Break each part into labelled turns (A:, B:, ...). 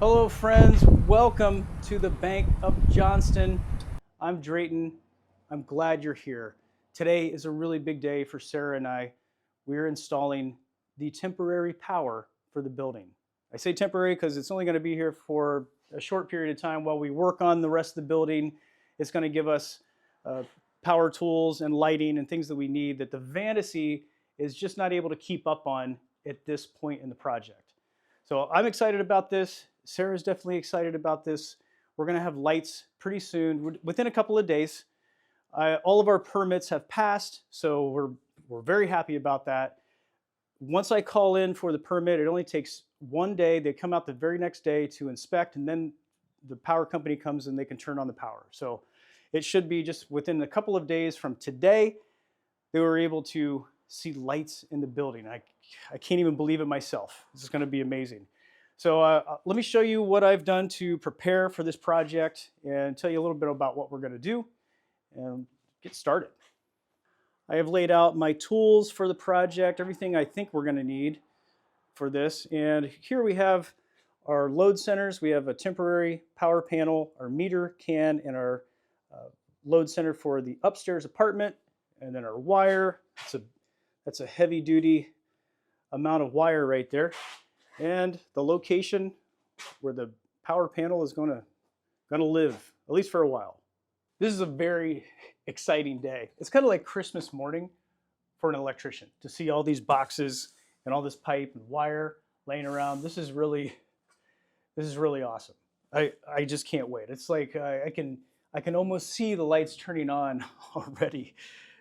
A: Hello friends, welcome to the Bank of Johnston. I'm Drayton. I'm glad you're here. Today is a really big day for Sarah and I. We're installing the temporary power for the building. I say temporary because it's only going to be here for a short period of time while we work on the rest of the building. It's going to give us power tools and lighting and things that we need that the Fantasy is just not able to keep up on at this point in the project. So I'm excited about this. Sarah's definitely excited about this. We're going to have lights pretty soon, within a couple of days. All of our permits have passed, so we're very happy about that. Once I call in for the permit, it only takes one day. They come out the very next day to inspect, and then the power company comes and they can turn on the power. So it should be just within a couple of days from today, they were able to see lights in the building. I can't even believe it myself. This is going to be amazing. So let me show you what I've done to prepare for this project and tell you a little bit about what we're going to do and get started. I have laid out my tools for the project, everything I think we're going to need for this. And here we have our load centers. We have a temporary power panel, our meter can, and our load center for the upstairs apartment, and then our wire. That's a heavy duty amount of wire right there. And the location where the power panel is gonna live, at least for a while. This is a very exciting day. It's kind of like Christmas morning for an electrician to see all these boxes and all this pipe and wire laying around. This is really awesome. I just can't wait. It's like I can almost see the lights turning on already.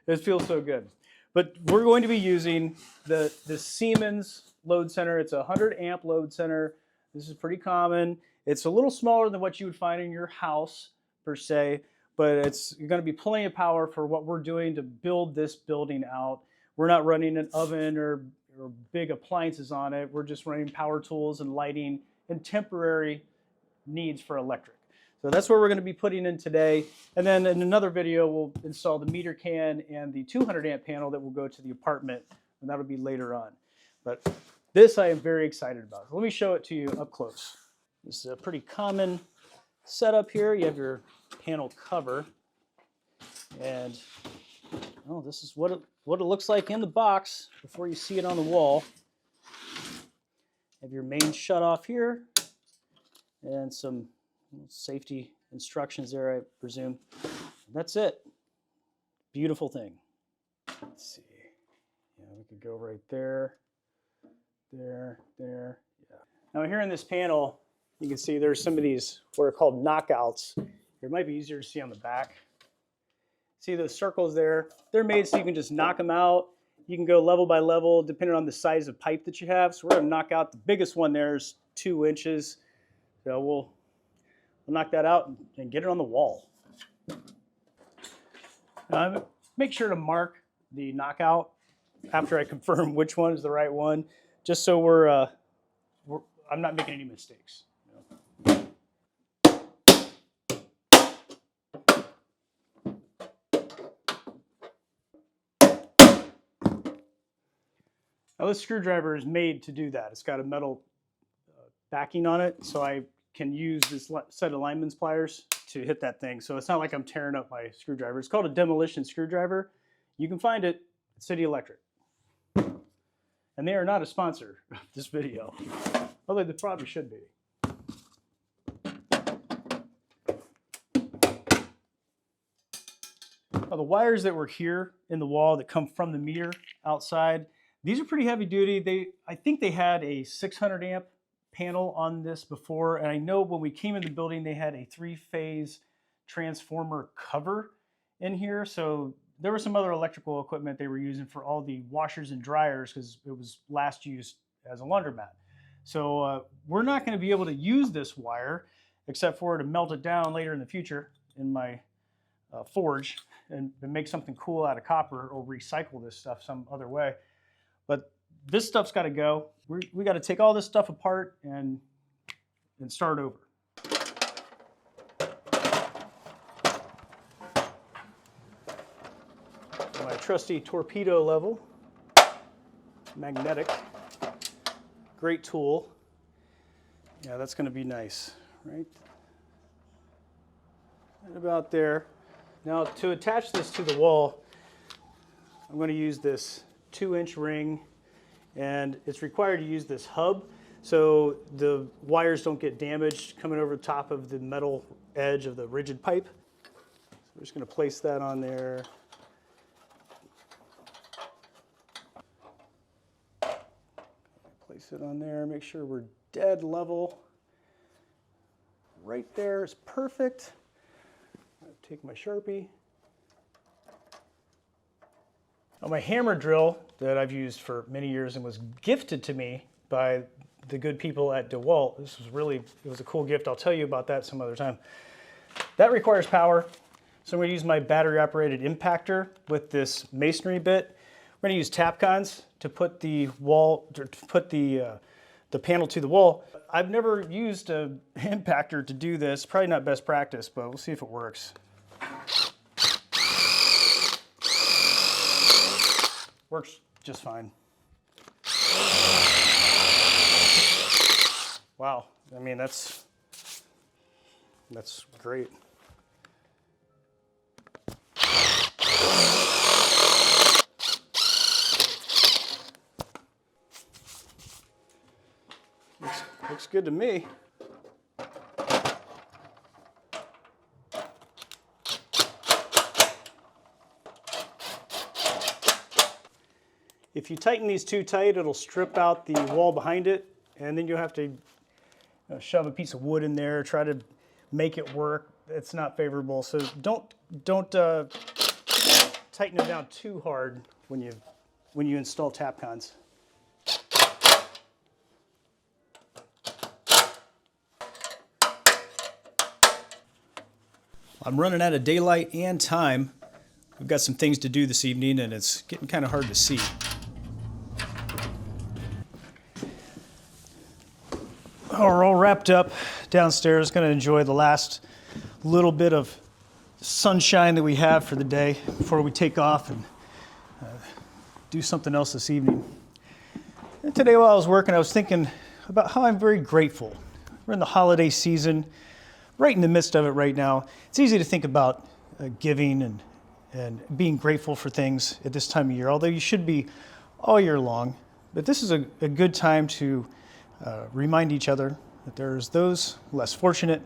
A: It feels so good. But we're going to be using the Siemens load center. It's a 100 amp load center. This is pretty common. It's a little smaller than what you would find in your house per se, but it's going to be plenty of power for what we're doing to build this building out. We're not running an oven or big appliances on it. We're just running power tools and lighting and temporary needs for electric. So that's what we're going to be putting in today. And then in another video, we'll install the meter can and the 200 amp panel that will go to the apartment, and that'll be later on. But this I am very excited about. So let me show it to you up close. This is a pretty common setup here. You have your panel cover, and this is what it looks like in the box before you see it on the wall. Have your main shut off here, and some safety instructions there, I presume. And that's it. Beautiful thing. Let's see. Yeah, we could go right there. There. Yeah. Now here in this panel, you can see there's some of these what are called knockouts. It might be easier to see on the back. See those circles there? They're made so you can just knock them out. You can go level by level depending on the size of pipe that you have. So we're going to knock out the biggest one there is 2 inches. So we'll knock that out and get it on the wall. Make sure to mark the knockout after I confirm which one is the right one, just so I'm not making any mistakes. Now this screwdriver is made to do that. It's got a metal backing on it, so I can use this set of lineman's pliers to hit that thing. So it's not like I'm tearing up my screwdriver. It's called a demolition screwdriver. You can find it at City Electric. And they are not a sponsor of this video, although they probably should be. Now the wires that were here in the wall that come from the meter outside, these are pretty heavy duty. I think they had a 600 amp panel on this before, and I know when we came in the building they had a 3-phase transformer cover in here, so there was some other electrical equipment they were using for all the washers and dryers because it was last used as a laundromat. So we're not going to be able to use this wire except for to melt it down later in the future in my forge and make something cool out of copper or recycle this stuff some other way. But this stuff's got to go. We got to take all this stuff apart and start over. My trusty torpedo level, magnetic, great tool. Yeah, that's going to be nice, right? Right about there. Now to attach this to the wall, I'm going to use this 2-inch ring, and it's required to use this hub so the wires don't get damaged coming over the top of the metal edge of the rigid pipe. So we're just going to place that on there. Place it on there, make sure we're dead level. Right there is perfect. Take my Sharpie. Now my hammer drill that I've used for many years and was gifted to me by the good people at DeWalt. This was it was a cool gift. I'll tell you about that some other time. That requires power. So I'm going to use my battery operated impactor with this masonry bit. We're going to use Tapcons to put the panel to the wall. I've never used an impactor to do this. Probably not best practice, but we'll see if it works. Works just fine. Wow, I mean, that's great. Looks good to me. If you tighten these too tight, it'll strip out the wall behind it, and then you'll have to shove a piece of wood in there, try to make it work. It's not favorable, so don't tighten it down too hard when you install Tapcons. I'm running out of daylight and time. We've got some things to do this evening, and it's getting kind of hard to see. Oh, we're all wrapped up downstairs. Going to enjoy the last little bit of sunshine that we have for the day before we take off and do something else this evening. And today while I was working, I was thinking about how I'm very grateful. We're in the holiday season, right in the midst of it right now. It's easy to think about giving and being grateful for things at this time of year, although you should be all year long. But this is a good time to remind each other that there's those less fortunate,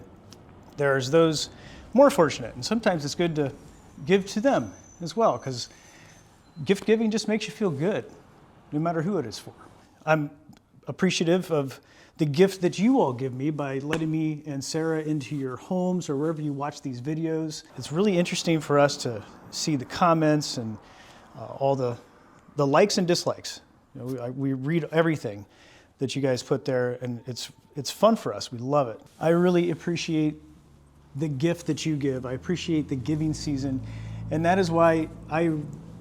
A: there's those more fortunate, and sometimes it's good to give to them as well, because gift giving just makes you feel good, no matter who it is for. I'm appreciative of the gift that you all give me by letting me and Sarah into your homes or wherever you watch these videos. It's really interesting for us to see the comments and all the likes and dislikes. You know, we read everything that you guys put there, and it's fun for us. We love it. I really appreciate the gift that you give. I appreciate the giving season, and that is why I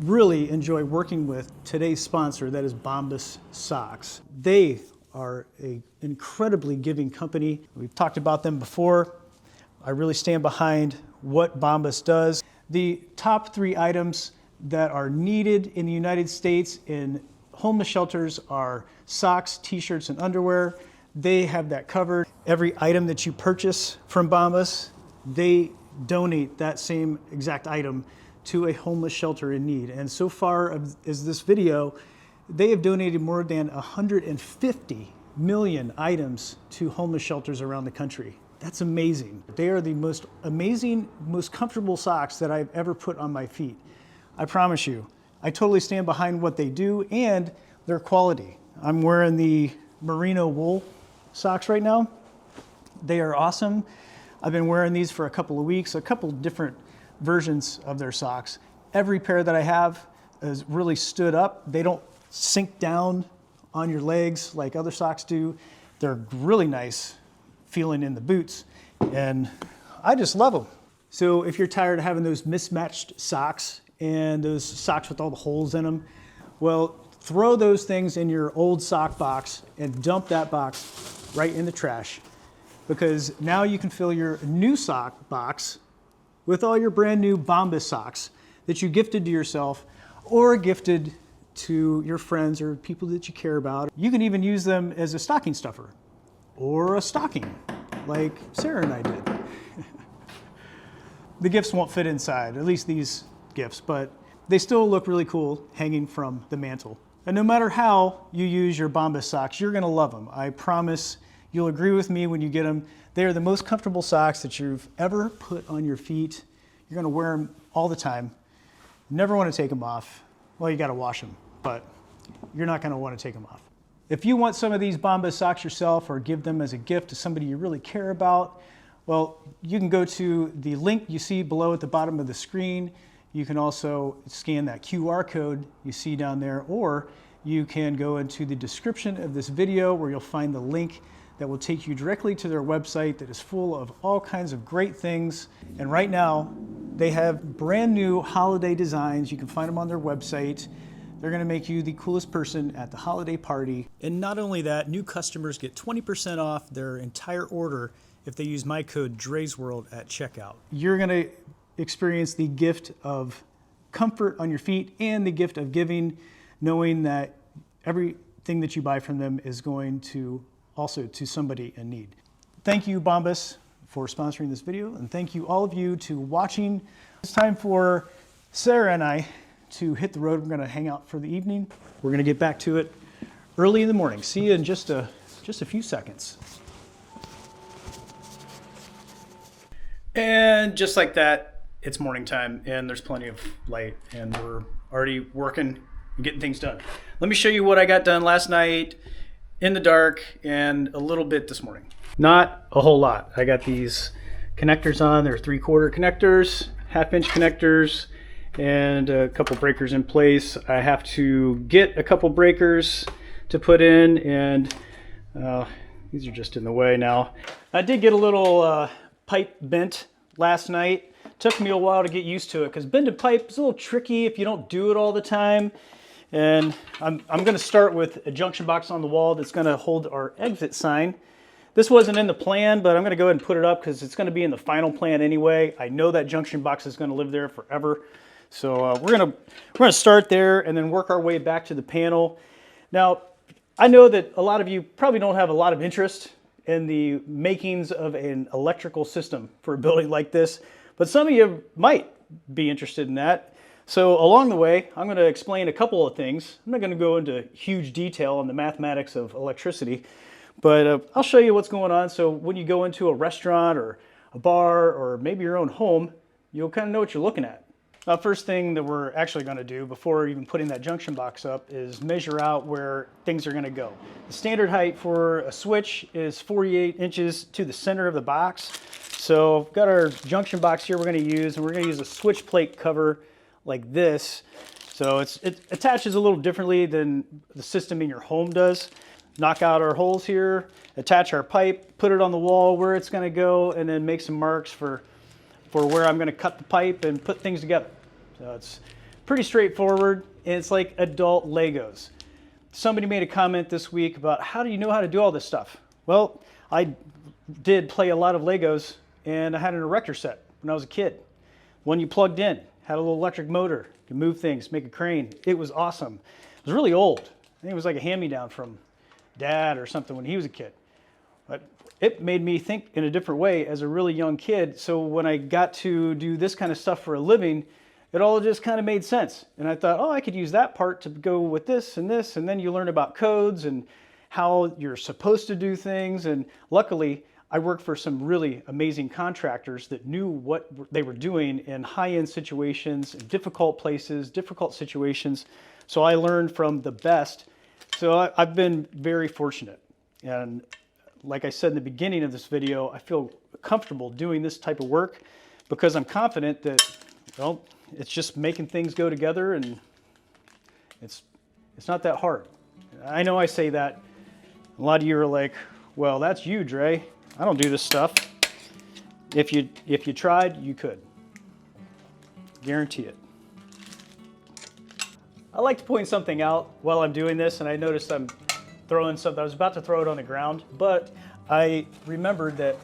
A: really enjoy working with today's sponsor, that is Bombas Socks. They are an incredibly giving company. We've talked about them before. I really stand behind what Bombas does. The top 3 items that are needed in the United States in homeless shelters are socks, t-shirts, and underwear. They have that covered. Every item that you purchase from Bombas, they donate that same exact item to a homeless shelter in need. And so far as this video, they have donated more than 150 million items to homeless shelters around the country. That's amazing. They are the most amazing, most comfortable socks that I've ever put on my feet. I promise you, I totally stand behind what they do and their quality. I'm wearing the merino wool socks right now. They are awesome. I've been wearing these for a couple of weeks, a couple different versions of their socks. Every pair that I have is really stood up. They don't sink down on your legs like other socks do. They're really nice feeling in the boots, and I just love them. So if you're tired of having those mismatched socks and those socks with all the holes in them, well, throw those things in your old sock box and dump that box right in the trash, because now you can fill your new sock box with all your brand new Bombas socks that you gifted to yourself or gifted to your friends or people that you care about. You can even use them as a stocking stuffer. or a stocking, like Sarah and I did. The gifts won't fit inside, at least these gifts, but they still look really cool hanging from the mantle. And no matter how you use your Bombas socks, you're gonna love them. I promise you'll agree with me when you get them. They are the most comfortable socks that you've ever put on your feet. You're gonna wear them all the time. Never wanna take them off. Well, you gotta wash them, but you're not gonna wanna take them off. If you want some of these Bombas socks yourself or give them as a gift to somebody you really care about, well, you can go to the link you see below at the bottom of the screen. You can also scan that QR code you see down there, or you can go into the description of this video where you'll find the link that will take you directly to their website that is full of all kinds of great things. And right now, they have brand new holiday designs. You can find them on their website. They're gonna make you the coolest person at the holiday party. And not only that, new customers get 20% off their entire order if they use my code DraysWorld at checkout. You're gonna experience the gift of comfort on your feet and the gift of giving, knowing that everything that you buy from them is going to also to somebody in need. Thank you, Bombas, for sponsoring this video, and thank you all of you to watching. It's time for Sarah and I to hit the road. We're gonna hang out for the evening. We're gonna get back to it early in the morning. See you in just a few seconds. And just like that, it's morning time and there's plenty of light and we're already working and getting things done. Let me show you what I got done last night in the dark and a little bit this morning. Not a whole lot. I got these connectors on. They're 3/4 connectors, 1/2-inch connectors, and a couple breakers in place. I have to get a couple breakers to put in, and these are just in the way now. I did get a little pipe bent last night. Took me a while to get used to it because bended pipe is a little tricky if you don't do it all the time. And I'm going to start with a junction box on the wall that's going to hold our exit sign. This wasn't in the plan, but I'm going to go ahead and put it up because it's going to be in the final plan anyway. I know that junction box is going to live there forever. So we're going to start there and then work our way back to the panel. Now, I know that a lot of you probably don't have a lot of interest in the makings of an electrical system for a building like this, but some of you might be interested in that. So along the way, I'm going to explain a couple of things. I'm not going to go into huge detail on the mathematics of electricity, but I'll show you what's going on. So when you go into a restaurant or a bar or maybe your own home, you'll kind of know what you're looking at. Now, first thing that we're actually going to do before even putting that junction box up is measure out where things are going to go. The standard height for a switch is 48 inches to the center of the box. So I've got our junction box here we're going to use, and we're going to use a switch plate cover like this. So it attaches a little differently than the system in your home does. Knock out our holes here, attach our pipe, put it on the wall where it's going to go, and then make some marks for where I'm going to cut the pipe and put things together. So it's pretty straightforward, and it's like adult Legos. Somebody made a comment this week about how do you know how to do all this stuff? Well, I did play a lot of Legos, and I had an erector set when I was a kid. One you plugged in, had a little electric motor, you could move things, make a crane. It was awesome. It was really old. I think it was like a hand-me-down from Dad or something when he was a kid. But it made me think in a different way as a really young kid. So when I got to do this kind of stuff for a living, it all just kind of made sense. And I thought, oh, I could use that part to go with this. And then you learn about codes and how you're supposed to do things. And luckily, I worked for some really amazing contractors that knew what they were doing in high-end situations, in difficult places, difficult situations. So I learned from the best. So I've been very fortunate. And like I said in the beginning of this video, I feel comfortable doing this type of work because I'm confident that, well, it's just making things go together, and it's not that hard. I know I say that. A lot of you are like, well, that's you, Dre. I don't do this stuff. If you tried, you could. Guarantee it. I like to point something out while I'm doing this, and I noticed I'm throwing something. I was about to throw it on the ground, but I remembered that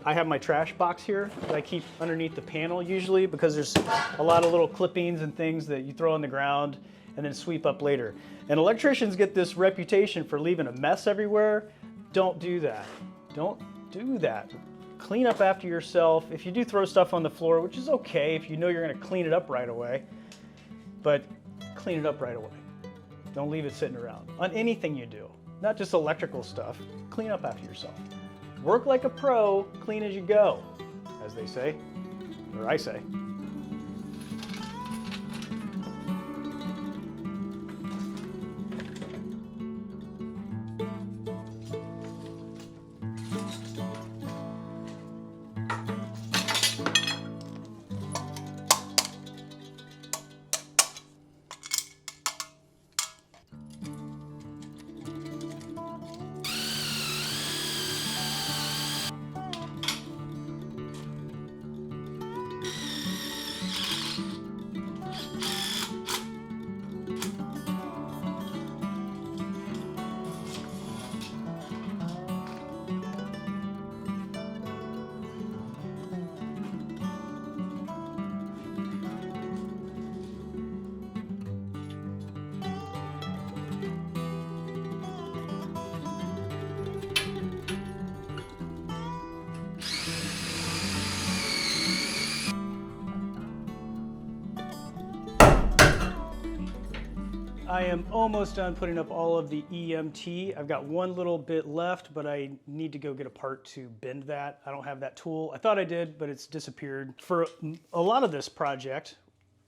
A: I have my trash box here that I keep underneath the panel usually because there's a lot of little clippings and things that you throw on the ground and then sweep up later. And electricians get this reputation for leaving a mess everywhere. Don't do that. Don't do that. Clean up after yourself. If you do throw stuff on the floor, which is okay if you know you're gonna clean it up right away, but clean it up right away. Don't leave it sitting around. On anything you do, not just electrical stuff, clean up after yourself. Work like a pro, clean as you go, as they say, or I say. I am almost done putting up all of the EMT. I've got one little bit left, but I need to go get a part to bend that. I don't have that tool. I thought I did, but it's disappeared. For a lot of this project,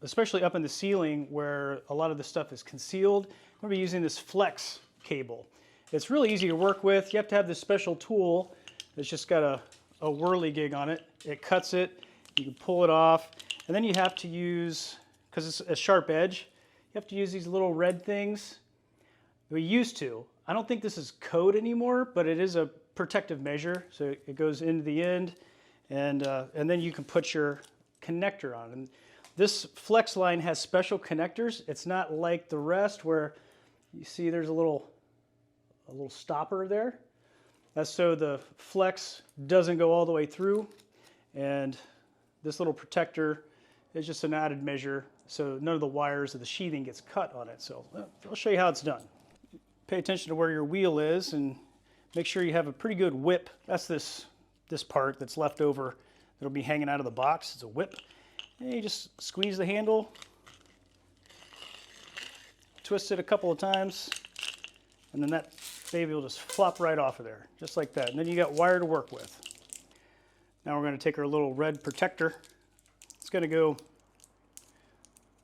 A: especially up in the ceiling where a lot of the stuff is concealed, I'm gonna be using this flex cable. It's really easy to work with. You have to have this special tool that's just got a whirly gig on it. It cuts it, you can pull it off, and then you have to use, because it's a sharp edge, you have to use these little red things. We used to. I don't think this is code anymore, but it is a protective measure. So it goes into the end, and then you can put your connector on. And this flex line has special connectors. It's not like the rest where you see there's a little stopper there. That's so the flex doesn't go all the way through. And this little protector is just an added measure, so none of the wires of the sheathing gets cut on it. So I'll show you how it's done. Pay attention to where your wheel is and make sure you have a pretty good whip. That's this part that's left over that'll be hanging out of the box. It's a whip. And you just squeeze the handle, twist it a couple of times, and then that baby will just flop right off of there, just like that. And then you got wire to work with. Now we're going to take our little red protector. It's going to go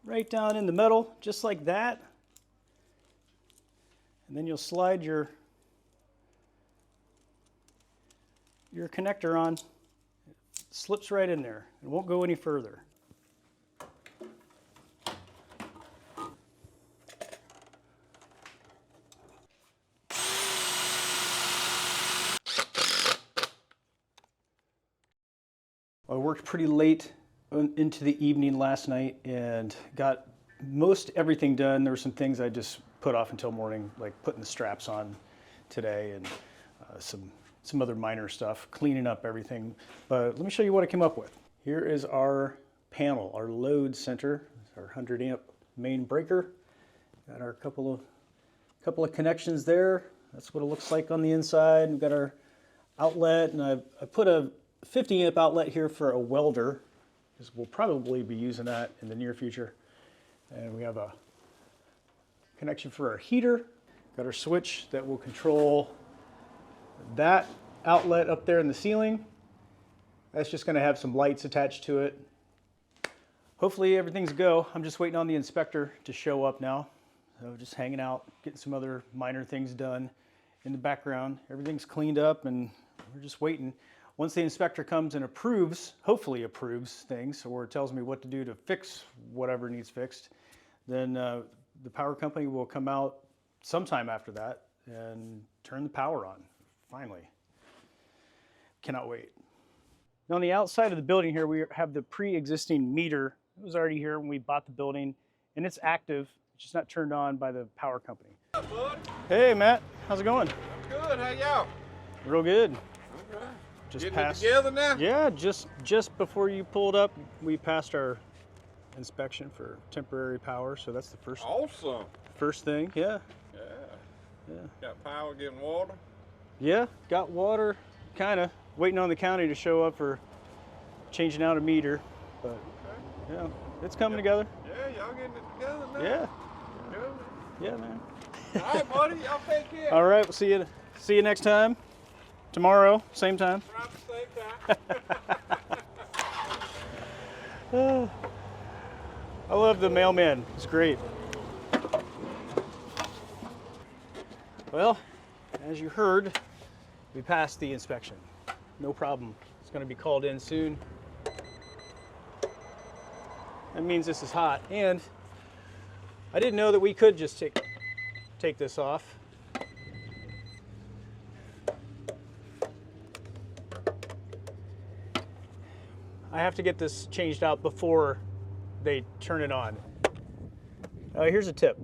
A: right down in the metal, just like that. And then you'll slide your connector on. It slips right in there. It won't go any further. I worked pretty late into the evening last night and got most everything done. There were some things I just put off until morning, like putting the straps on today and some other minor stuff, cleaning up everything. But let me show you what I came up with. Here is our panel, our load center, our 100 amp main breaker. Got our couple of connections there. That's what it looks like on the inside. We've got our outlet, and I put a 50 amp outlet here for a welder, because we'll probably be using that in the near future. And we have a connection for our heater. Got our switch that will control that outlet up there in the ceiling. That's just going to have some lights attached to it. Hopefully everything's go. I'm just waiting on the inspector to show up now. So just hanging out, getting some other minor things done in the background. Everything's cleaned up and we're just waiting. Once the inspector comes and approves, hopefully approves things, or tells me what to do to fix whatever needs fixed, then the power company will come out sometime after that and turn the power on, finally. Cannot wait. Now on the outside of the building here, we have the pre-existing meter. It was already here when we bought the building, and it's active. It's just not turned on by the power company.
B: What's up, bud?
A: Hey, Matt. How's it going?
B: I'm good. How y'all?
A: Real good.
B: All right.
A: Just
B: Getting
A: passed.
B: it together now?
A: Yeah, just before you pulled up, we passed our inspection for temporary power, so that's the
B: Awesome.
A: first thing. Yeah.
B: Yeah.
A: Yeah.
B: Got power, getting water?
A: Yeah, got water, kind of. Waiting on the county to show up for changing out a meter. But,
B: Okay.
A: yeah, it's coming together.
B: Yeah, y'all getting it together now.
A: Yeah,
B: Good, man.
A: yeah, man.
B: All right, buddy. Y'all take care.
A: All right, we'll see you next time. Tomorrow, same time.
B: Around the same time.
A: I love the mailman. It's great. Well, as you heard, we passed the inspection. No problem. It's going to be called in soon. That means this is hot. And I didn't know that we could just take this off. I have to get this changed out before they turn it on. Here's a tip.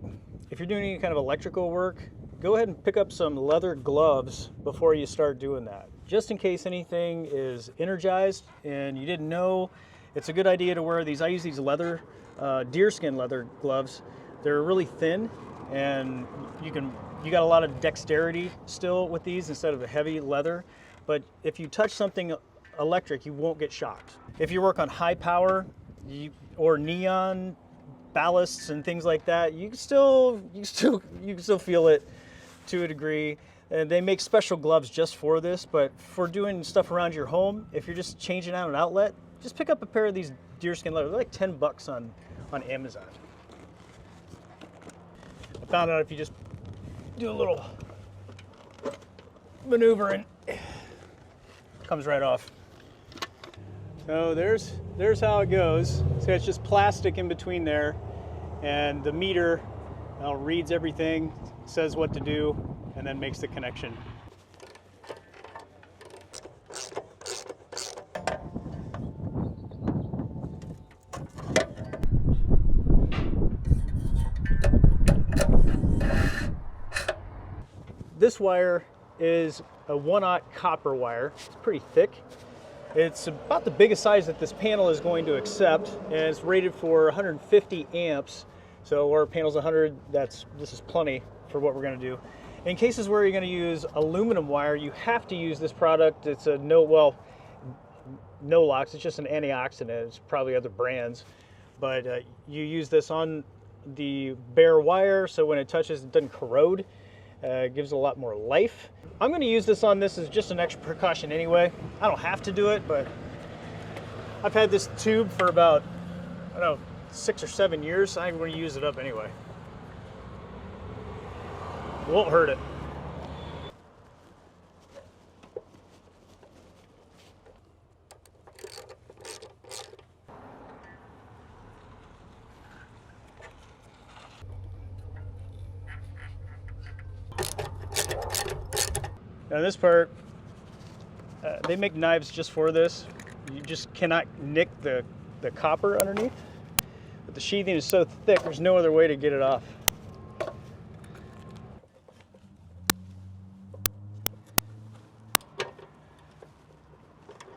A: If you're doing any kind of electrical work, go ahead and pick up some leather gloves before you start doing that. Just in case anything is energized and you didn't know, it's a good idea to wear these. I use these leather, deerskin leather gloves. They're really thin and you got a lot of dexterity still with these instead of the heavy leather. But if you touch something electric, you won't get shocked. If you work on high power or neon ballasts and things like that, you can still feel it to a degree. And they make special gloves just for this, but for doing stuff around your home, if you're just changing out an outlet, just pick up a pair of these deerskin leather. They're like $10 on Amazon. I found out if you just do a little maneuver and it comes right off. So there's how it goes. So it's just plastic in between there, and the meter reads everything, says what to do, and then makes the connection. This wire is a 1/0 copper wire. It's pretty thick. It's about the biggest size that this panel is going to accept, and it's rated for 150 amps. So our panel's 100, this is plenty for what we're going to do. In cases where you're going to use aluminum wire, you have to use this product. It's a no-locks. It's just an antioxidant. It's probably other brands, but you use this on the bare wire, so when it touches, it doesn't corrode. It gives it a lot more life. I'm going to use this on this as just an extra precaution anyway. I don't have to do it, but I've had this tube for about, I don't know, 6 or 7 years, so I'm going to use it up anyway. It won't hurt it. Now this part, they make knives just for this. You just cannot nick the copper underneath. But the sheathing is so thick, there's no other way to get it off.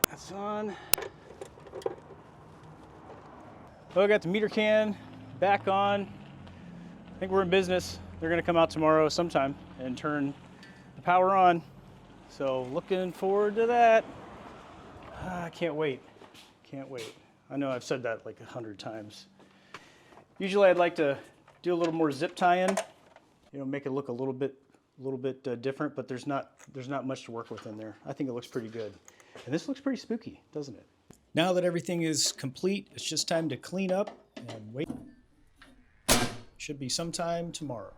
A: That's on. Well, I got the meter can back on. I think we're in business. They're gonna come out tomorrow sometime and turn the power on. So looking forward to that. I can't wait. Can't wait. I know I've said that like 100 times. Usually I'd like to do a little more zip tie-in, make it look a little bit different, but there's not much to work with in there. I think it looks pretty good. And this looks pretty spooky, doesn't it? Now that everything is complete, it's just time to clean up and wait. Should be sometime tomorrow.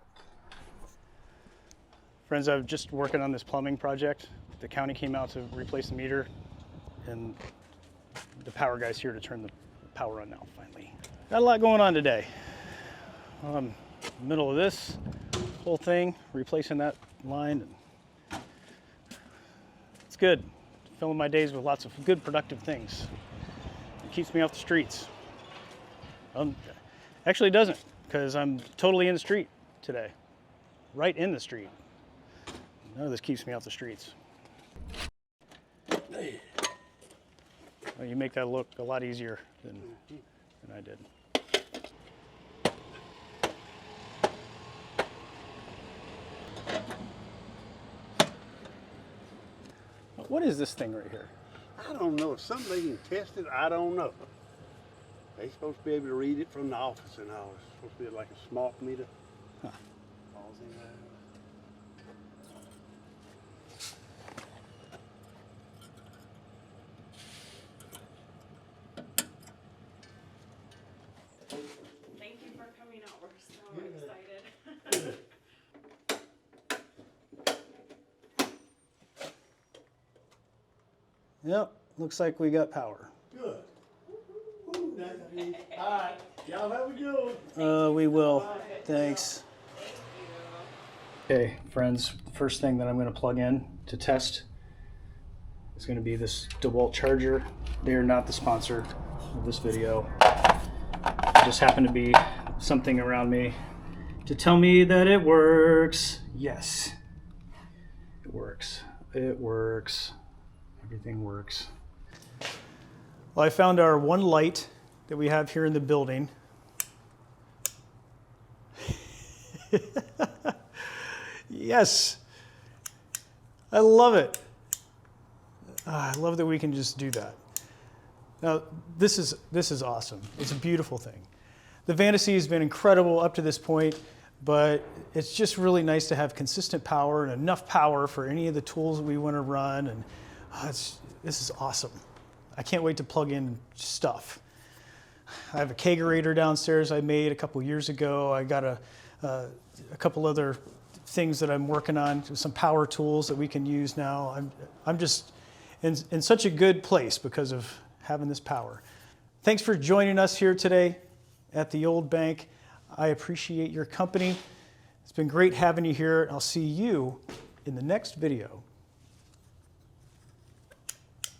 A: Friends, I'm just working on this plumbing project. The county came out to replace the meter, and the power guy's here to turn the power on now, finally. Got a lot going on today. Middle of this whole thing, replacing that line. It's good. Filling my days with lots of good, productive things. It keeps me off the streets. Actually, it doesn't, because I'm totally in the street today. Right in the street. None of this keeps me off the streets. Well, you make that look a lot easier than I did. What is this thing right here?
C: I don't know. If something they can test it, I don't know. They supposed to be able to read it from the office and all. It's supposed to be like a smart meter.
A: Huh.
C: Falls in there.
D: Thank you for coming out. We're so excited.
A: Yep, looks like we got power.
C: Good. Ooh, all right. Y'all have a good one.
A: We will. Thanks. Okay, friends, the first thing that I'm going to plug in to test is going to be this DeWalt charger. They are not the sponsor of this video. It just happened to be something around me to tell me that it works. Yes, it works. It works. Everything works. Well, I found our one light that we have here in the building. Yes, I love it. I love that we can just do that. Now, this is awesome. It's a beautiful thing. The Fantasy has been incredible up to this point, but it's just really nice to have consistent power and enough power for any of the tools that we want to run. And this is awesome. I can't wait to plug in stuff. I have a kegerator downstairs I made a couple years ago. I got a couple other things that I'm working on, some power tools that we can use now. I'm just in such a good place because of having this power. Thanks for joining us here today at the old bank. I appreciate your company. It's been great having you here. I'll see you in the next video.